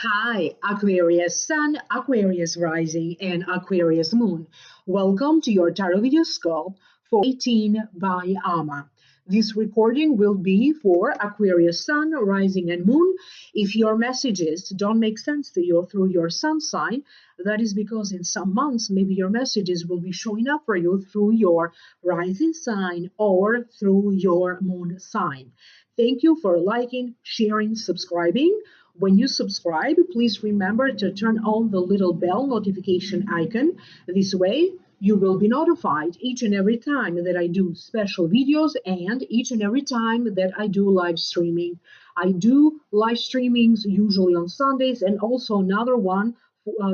Hi, Aquarius Sun, Aquarius Rising, and Aquarius Moon. Welcome to your tarot video scope for 18 by Ama. This recording will be for Aquarius Sun, Rising, and Moon. If your messages don't make sense to you through your sun sign, that is because in some months, maybe your messages will be showing up for you through your rising sign or through your moon sign. Thank you for liking, sharing, subscribing. When you subscribe, please remember to turn on the little bell notification icon. This way, you will be notified each and every time that I do special videos and each and every time that I do live streaming. I do live streamings usually on Sundays and also another one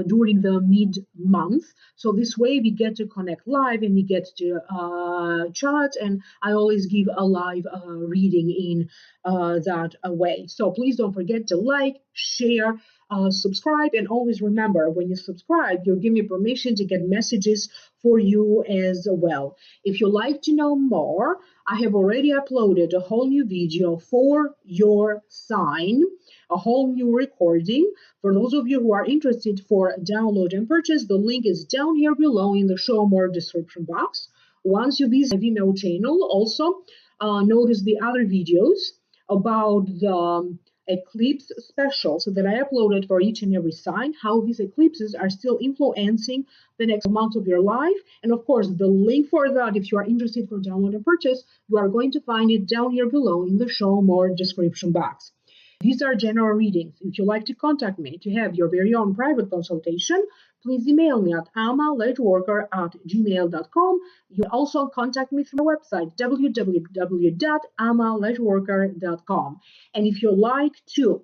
during the mid-month. So this way we get to connect live and we get to chat, and I always give a live reading in that way. So please don't forget to like, share, subscribe, and always remember, when you subscribe, you'll give me permission to get messages for you as well. If you'd like to know more, I have already uploaded a whole new video for your sign, a whole new recording. For those of you who are interested for download and purchase, the link is down here below in the show more description box. Once you visit my Vimeo channel, also notice the other videos about the eclipse specials that I uploaded for each and every sign, how these eclipses are still influencing the next month of your life. And of course, the link for that, if you are interested for download and purchase, you are going to find it down here below in the show more description box. These are general readings. If you'd like to contact me to have your very own private consultation, please email me at amalightworker@gmail.com. You can also contact me through my website, www.amalightworker.com. And if you'd like to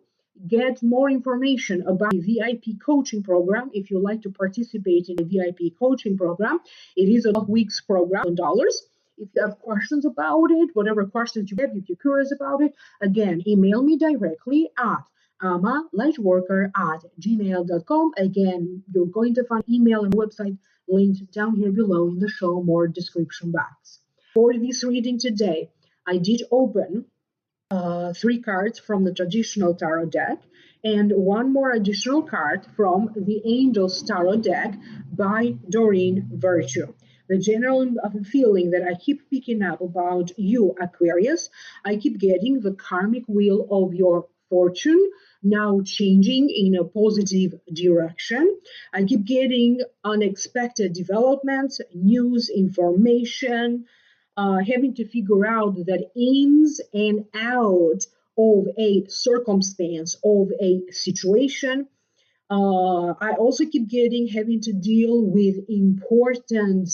get more information about the VIP coaching program, if you'd like to participate in the VIP coaching program, it is a 12 weeks program, $1. If you have questions about it, whatever questions you have, if you're curious about it, again, email me directly at amalightworker@gmail.com. Again, you're going to find email and website linked down here below in the show more description box. For this reading today, I did open 3 cards from the traditional tarot deck and one more additional card from the Angels Tarot deck by Doreen Virtue. The general feeling that I keep picking up about you, Aquarius, I keep getting the karmic wheel of your fortune now changing in a positive direction. I keep getting unexpected developments, news, information, having to figure out that ins and out of a circumstance, of a situation. I also keep having to deal with important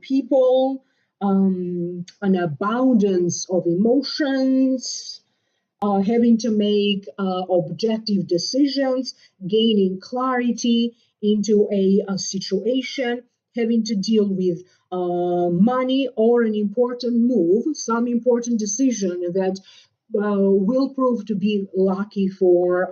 people, an abundance of emotions, having to make objective decisions, gaining clarity into a situation, having to deal with money or an important move, some important decision that will prove to be lucky for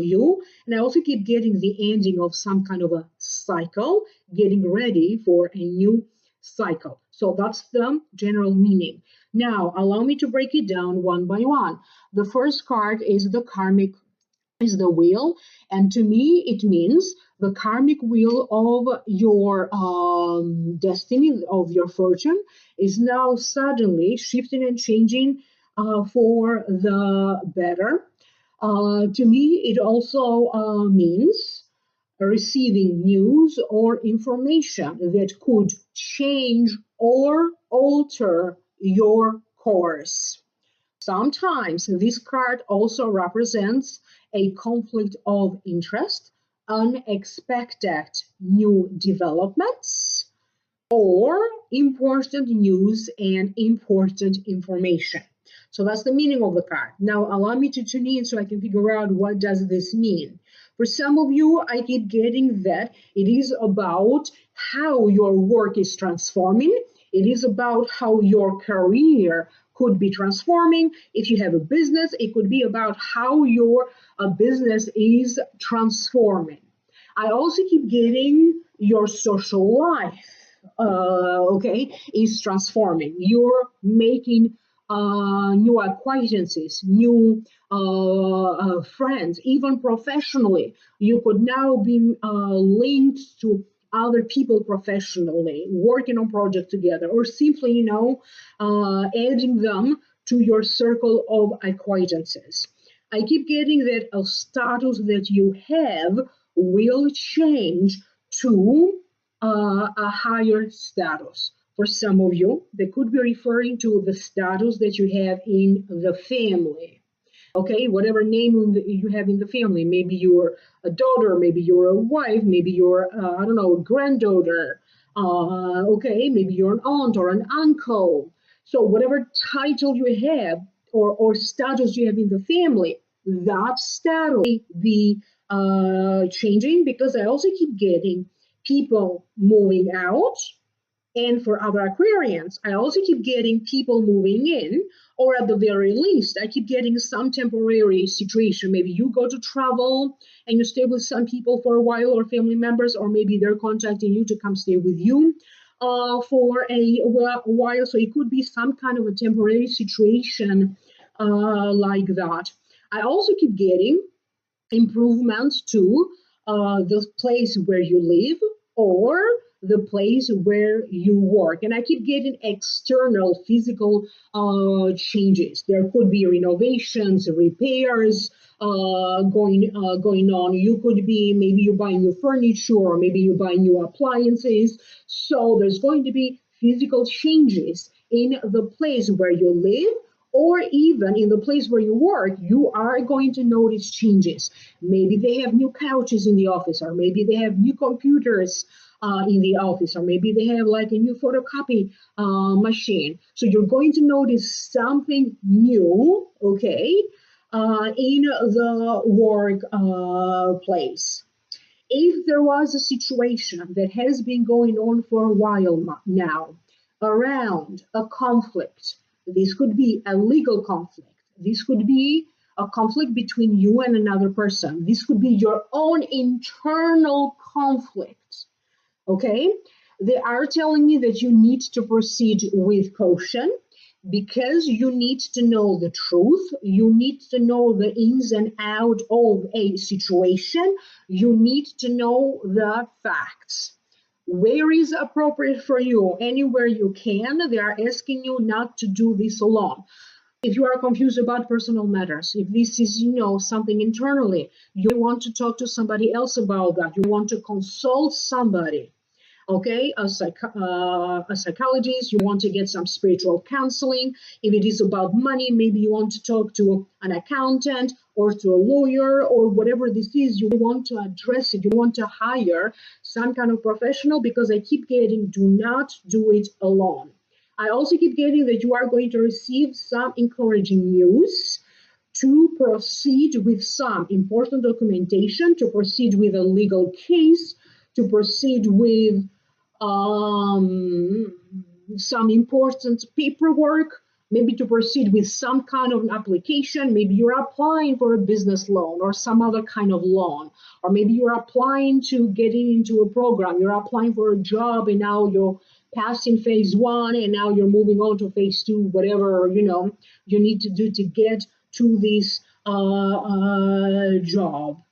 you. And I also keep getting the ending of some kind of a cycle, getting ready for a new cycle. So that's the general meaning. Now, allow me to break it down one by one. The first card is the karmic, is the wheel, and to me it means the karmic wheel of your destiny, of your fortune, is now suddenly shifting and changing for the better. To me, it also means receiving news or information that could change or alter your course. Sometimes this card also represents a conflict of interest, unexpected new developments, or important news and important information. So that's the meaning of the card. Now allow me to tune in so I can figure out what does this mean. For some of you, I keep getting that it is about how your work is transforming. It is about how your career could be transforming. If you have a business, it could be about how your business is transforming. I also keep getting your social life, is transforming. You're making new acquaintances, new friends, even professionally. You could now be linked to other people professionally, working on projects together, or simply, adding them to your circle of acquaintances. I keep getting that a status that you have will change to a higher status. For some of you, they could be referring to the status that you have in the family. Okay, whatever name you have in the family. Maybe you're a daughter, maybe you're a wife, maybe you're, I don't know, a granddaughter. Okay, maybe you're an aunt or an uncle. So, whatever title you have or status you have in the family, that status may be changing because I also keep getting people moving out, and for other Aquarians, I also keep getting people moving in, or at the very least, I keep getting some temporary situation. Maybe you go to travel and you stay with some people for a while, or family members, or maybe they're contacting you to come stay with you for a while. So it could be some kind of a temporary situation like that. I also keep getting improvements to the place where you live or the place where you work. And I keep getting external physical changes. There could be renovations, repairs going on. You could be, maybe you buy new furniture, or maybe you buy new appliances. So there's going to be physical changes in the place where you live, or even in the place where you work. You are going to notice changes. Maybe they have new couches in the office, or maybe they have new computers in the office, or maybe they have like a new photocopy machine. So you're going to notice something new, okay, in the work place. If there was a situation that has been going on for a while now around a conflict, this could be a legal conflict, this could be a conflict between you and another person, this could be your own internal conflict, okay? They are telling me that you need to proceed with caution, because you need to know the truth, you need to know the ins and out of a situation, you need to know the facts. Where is appropriate for you? Anywhere you can. They are asking you not to do this alone. If you are confused about personal matters, if this is, something internally, you want to talk to somebody else about that, you want to consult somebody, okay, a psychologist, you want to get some spiritual counseling. If it is about money, maybe you want to talk to an accountant or to a lawyer, or whatever this is, you want to address it, you want to hire some kind of professional, because I keep getting, do not do it alone. I also keep getting that you are going to receive some encouraging news to proceed with some important documentation, to proceed with a legal case, to proceed with some important paperwork, maybe to proceed with some kind of an application. Maybe you're applying for a business loan or some other kind of loan, or maybe you're applying to getting into a program, you're applying for a job, and now you're passing phase 1 and now you're moving on to phase 2, whatever you need to do to get to this job.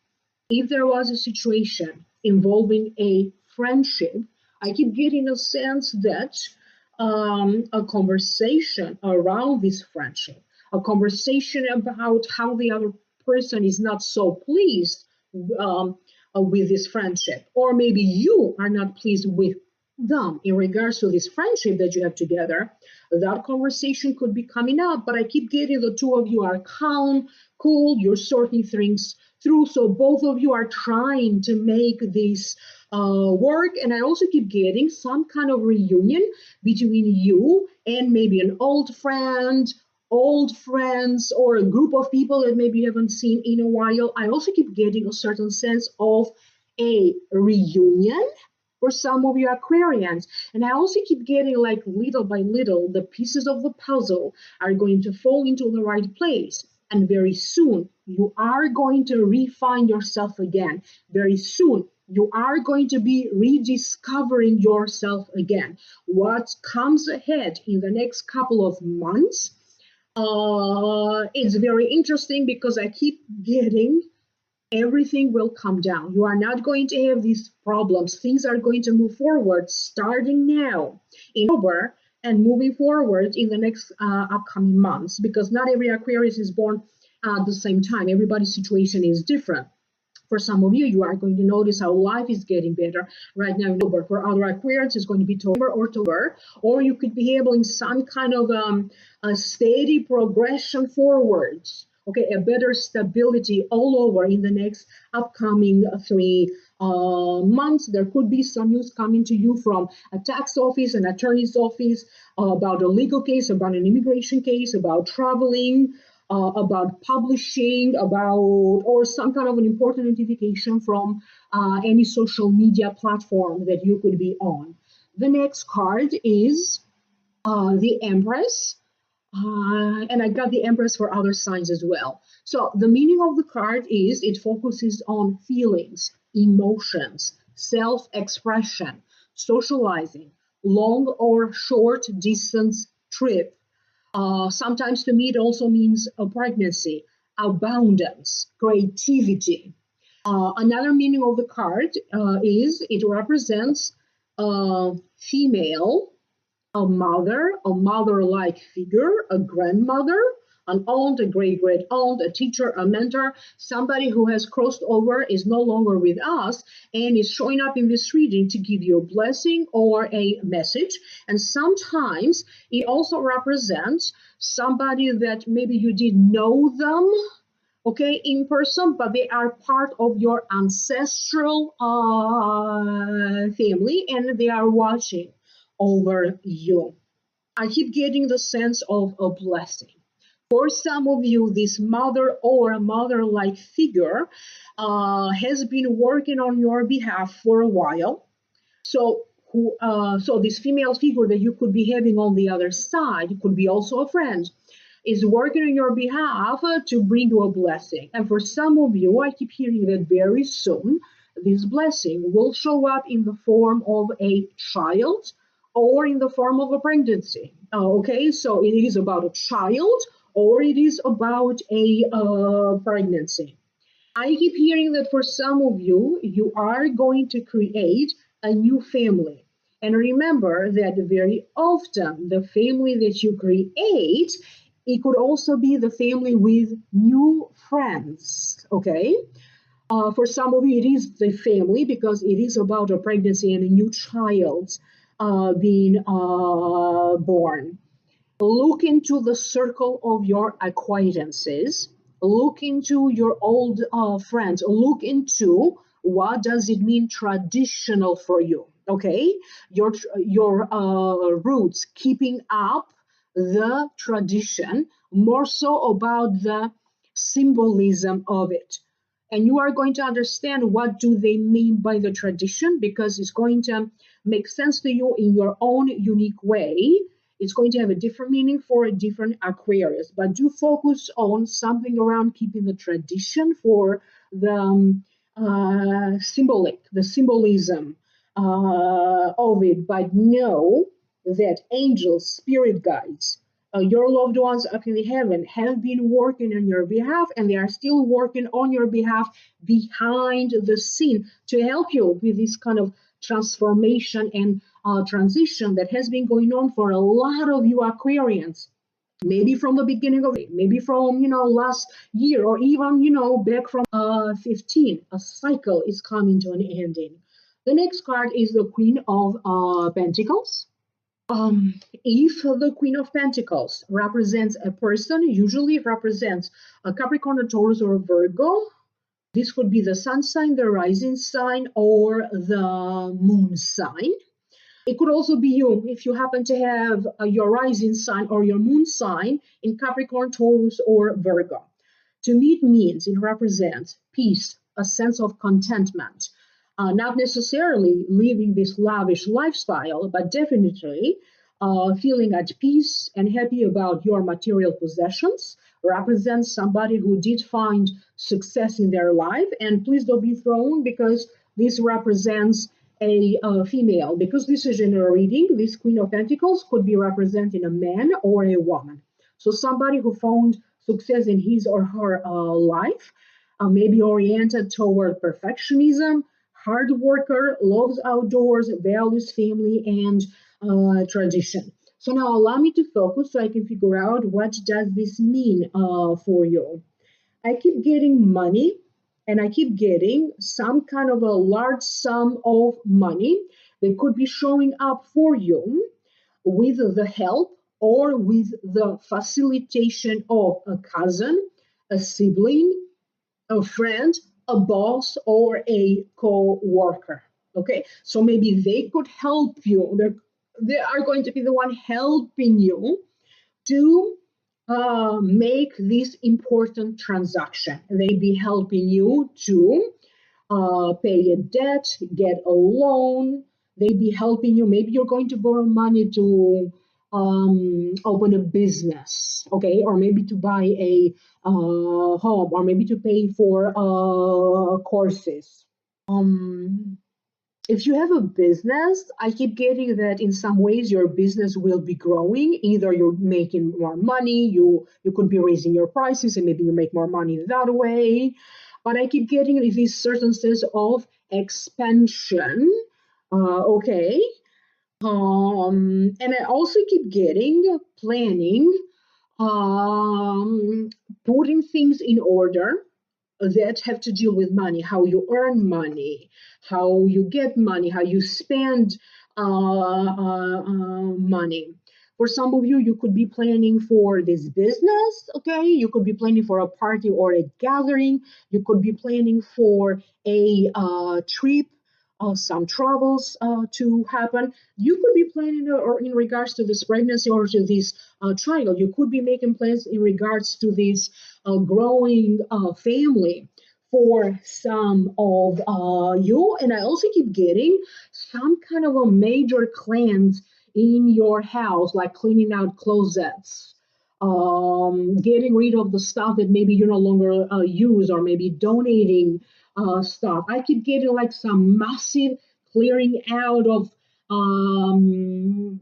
If there was a situation involving a friendship, I keep getting a sense that a conversation around this friendship, a conversation about how the other person is not so pleased with this friendship, or maybe you are not pleased with them in regards to this friendship that you have together, that conversation could be coming up. But I keep getting the two of you are calm, cool, you're sorting things through. So both of you are trying to make this work. And I also keep getting some kind of reunion between you and maybe an old friend, old friends, or a group of people that maybe you haven't seen in a while. I also keep getting a certain sense of a reunion for some of you Aquarians. And I also keep getting, like, little by little, the pieces of the puzzle are going to fall into the right place. And very soon, you are going to refine yourself again. Very soon, you are going to be rediscovering yourself again. What comes ahead in the next couple of months, It's very interesting because I keep getting everything will come down. You are not going to have these problems. Things are going to move forward starting now in October and moving forward in the next upcoming months, because not every Aquarius is born at the same time. Everybody's situation is different. For some of you, you are going to notice how life is getting better right now in October. For other Aquarians, it's going to be October or October, or you could be having some kind of a steady progression forwards. Okay, a better stability all over in the next upcoming 3 months. There could be some news coming to you from a tax office, an attorney's office, about a legal case, about an immigration case, about traveling, about publishing, about or some kind of an important notification from any social media platform that you could be on. The next card is the Empress. And I got the Empress for other signs as well. So the meaning of the card is it focuses on feelings, emotions, self-expression, socializing, long or short distance trip. Sometimes to me it also means a pregnancy, abundance, creativity. Another meaning of the card is it represents a female, a mother-like figure, a grandmother, an aunt, a great-great aunt, a teacher, a mentor, somebody who has crossed over, is no longer with us, and is showing up in this reading to give you a blessing or a message. And sometimes it also represents somebody that maybe you didn't know them, okay, in person, but they are part of your ancestral family, and they are watching over you. I keep getting the sense of a blessing. For some of you, this mother or a mother-like figure has been working on your behalf for a while. So this female figure that you could be having on the other side, could be also a friend, is working on your behalf to bring you a blessing. And for some of you, I keep hearing that very soon, this blessing will show up in the form of a child or in the form of a pregnancy. Okay, so it is about a child or it is about a pregnancy. I keep hearing that for some of you, you are going to create a new family. And remember that very often the family that you create, it could also be the family with new friends, okay? For some of you, it is the family because it is about a pregnancy and a new child being born. Look into the circle of your acquaintances. Look into your old friends. Look into what does it mean traditional for you. Okay, your roots, keeping up the tradition, more so about the symbolism of it. And you are going to understand what do they mean by the tradition, because it's going to make sense to you in your own unique way. It's going to have a different meaning for a different Aquarius, but do focus on something around keeping the tradition for the the symbolism of it. But know that angels, spirit guides, your loved ones up in the heaven have been working on your behalf, and they are still working on your behalf behind the scene to help you with this kind of transformation and transition that has been going on for a lot of you Aquarians. Maybe from the beginning of it, maybe from last year, or even back from 15. A cycle is coming to an ending. The next card is the Queen of Pentacles. If the Queen of Pentacles represents a person, usually it represents a Capricorn, a Taurus, or a Virgo. This could be the sun sign, the rising sign, or the moon sign. It could also be you if you happen to have your rising sign or your moon sign in Capricorn, Taurus, or Virgo. To me, it means it represents peace, a sense of contentment. Not necessarily living this lavish lifestyle, but definitely feeling at peace and happy about your material possessions. Represents somebody who did find success in their life. And please don't be thrown, because this represents a female. Because this is in a reading, this Queen of Pentacles could be representing a man or a woman. So somebody who found success in his or her life, maybe oriented toward perfectionism, hard worker, loves outdoors, values family and tradition. So now allow me to focus so I can figure out what does this mean for you. I keep getting money and I keep getting some kind of a large sum of money that could be showing up for you with the help or with the facilitation of a cousin, a sibling, a friend, a boss, or a co-worker. Okay, so maybe they could help you. They are going to be the one helping you to make this important transaction. They be helping you to pay a debt, get a loan. They be helping you. Maybe you're going to borrow money to open a business, okay, or maybe to buy a home, or maybe to pay for courses. Um, if you have a business, I keep getting that in some ways your business will be growing. Either you're making more money, you could be raising your prices, and maybe you make more money that way. But I keep getting this certain sense of expansion. Okay. And I also keep getting planning, um, putting things in order that have to deal with money, how you earn money, how you get money, how you spend money. For some of you, you could be planning for this business, okay? You could be planning for a party or a gathering. You could be planning for a trip, some travels to happen. You could be planning or in regards to this pregnancy or to this child. You could be making plans in regards to this growing family for some of you. And I also keep getting some kind of a major cleanse in your house, like cleaning out closets, getting rid of the stuff that maybe you no longer use, or maybe donating stuff. I keep getting like some massive clearing out of um,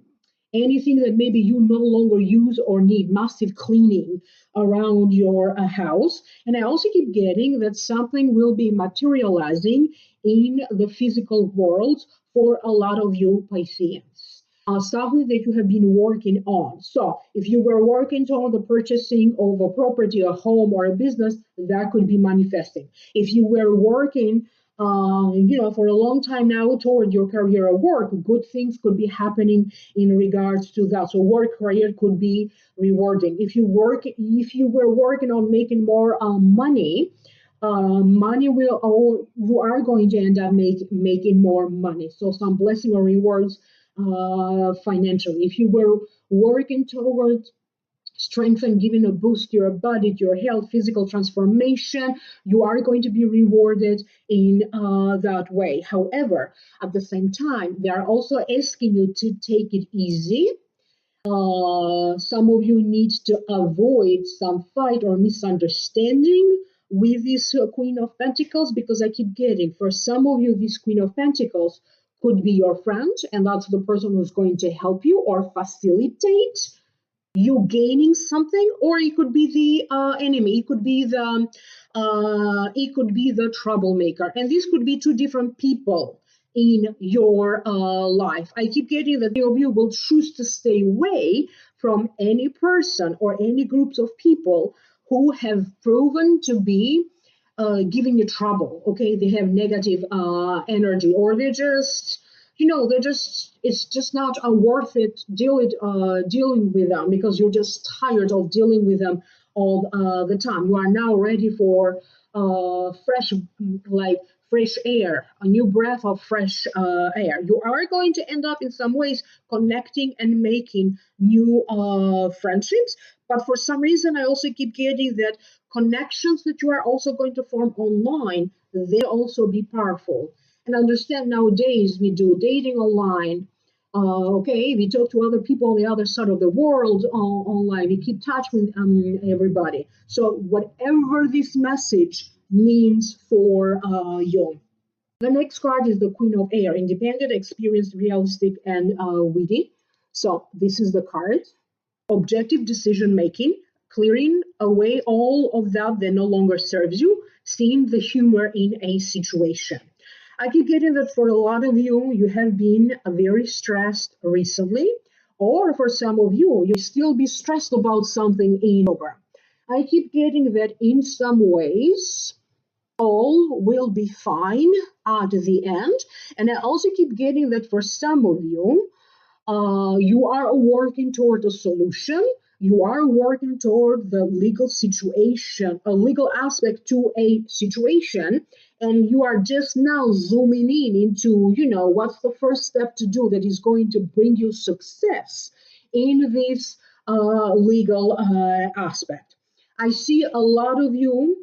anything that maybe you no longer use or need, massive cleaning around your house. And I also keep getting that something will be materializing in the physical world for a lot of you Pisceans. Something that you have been working on. So, if you were working on the purchasing of a property, a home, or a business, that could be manifesting. If you were working for a long time now toward your career or work, good things could be happening in regards to that. So work career could be rewarding. If you were working on making more money, money will, or you are going to end up making more money. So some blessing or rewards financially. If you were working towards strengthen, giving a boost to your body, to your health, physical transformation, you are going to be rewarded in that way. However, at the same time, they are also asking you to take it easy. Some of you need to avoid some fight or misunderstanding with this Queen of Pentacles, because I keep getting, for some of you, this Queen of Pentacles could be your friend, and that's the person who's going to help you or facilitate you gaining something, or it could be the enemy. It could be the troublemaker, and this could be two different people in your life. I keep getting that many of you will choose to stay away from any person or any groups of people who have proven to be giving you trouble. Okay, they have negative energy, or it's just not worth it dealing with them, because you're just tired of dealing with them all the time. You are now ready for fresh air, a new breath of fresh air. You are going to end up in some ways connecting and making new friendships. But for some reason, I also keep getting that connections that you are also going to form online, they also be powerful. And understand, nowadays we do dating online. Okay, we talk to other people on the other side of the world online. We keep touch with everybody. So whatever this message means for you. The next card is the Queen of Air, independent, experienced, realistic, and witty. So this is the card. objective decision making, clearing away all of that no longer serves you, seeing the humor in a situation. I keep getting that for a lot of you, you have been very stressed recently, or for some of you, you still be stressed about something in over. I keep getting that in some ways, all will be fine at the end. And I also keep getting that for some of you, you are working toward a solution. You are working toward the legal situation, a legal aspect to a situation, and you are just now zooming in into, what's the first step to do that is going to bring you success in this legal aspect. I see a lot of you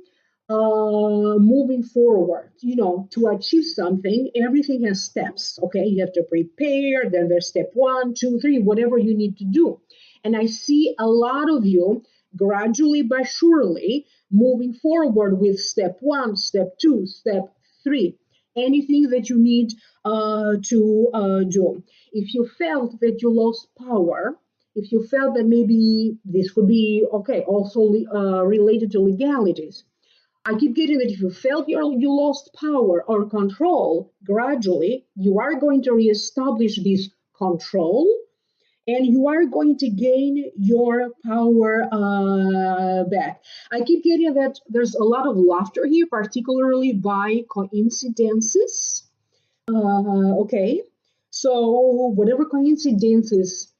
moving forward, to achieve something. Everything has steps. Okay, you have to prepare, then there's step 1, 2, 3, whatever you need to do. And I see a lot of you gradually but surely moving forward with step 1, step 2, step 3, anything that you need to do. If you felt that you lost power, if you felt that maybe this could be also related to legalities, I keep getting that if you felt you lost power or control, gradually you are going to reestablish this control, and you are going to gain your power back. I keep getting that there's a lot of laughter here, particularly by coincidences. Okay, so whatever coincidences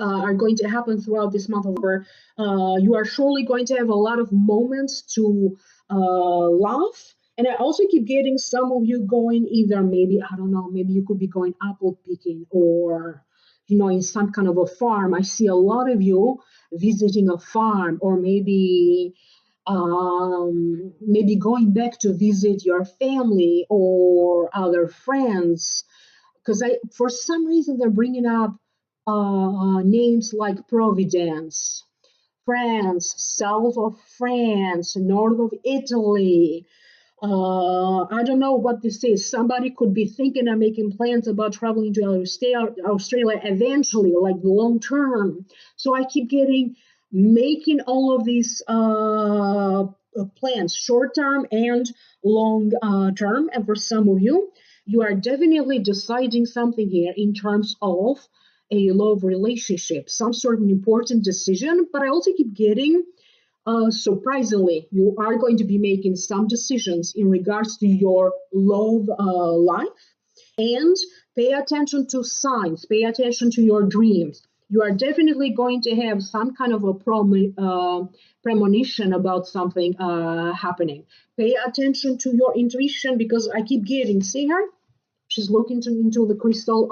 are going to happen throughout this month of October, you are surely going to have a lot of moments to laugh. And I also keep getting some of you going either maybe, I don't know, maybe you could be going apple picking or, in some kind of a farm. I see a lot of you visiting a farm, or maybe going back to visit your family or other friends. Because for some reason, they're bringing up names like Providence, France, south of France, north of Italy. I don't know what this is. Somebody could be thinking of making plans about traveling to Australia eventually, like long term. So I keep making all of these plans, short term and long term. And for some of you, you are definitely deciding something here in terms of a love relationship, some sort of important decision. But I also keep getting, surprisingly, you are going to be making some decisions in regards to your love life. And pay attention to signs, pay attention to your dreams. You are definitely going to have some kind of a premonition about something happening. Pay attention to your intuition, because I keep getting, see her? She's looking into the crystal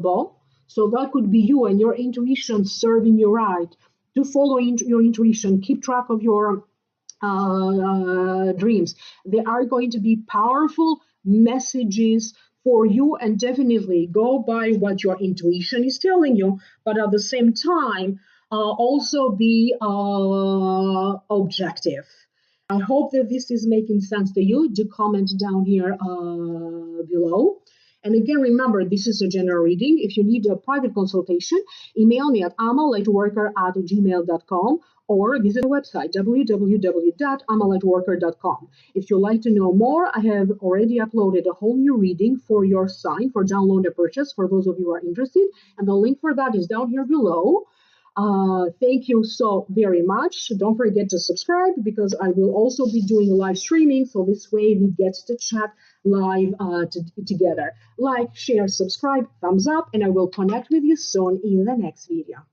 ball. So that could be you and your intuition serving you right. To follow your intuition, keep track of your dreams. There are going to be powerful messages for you, and definitely go by what your intuition is telling you, but at the same time, also be objective. I hope that this is making sense to you. Do comment down here below. And again, remember, this is a general reading. If you need a private consultation, email me at amalightworker@gmail.com or visit the website www.amalightworker.com. If you'd like to know more, I have already uploaded a whole new reading for your sign for download and purchase for those of you who are interested. And the link for that is down here below. Thank you so very much. Don't forget to subscribe, because I will also be doing live streaming. So this way we get to chat live together. Like, share, subscribe, thumbs up, and I will connect with you soon in the next video.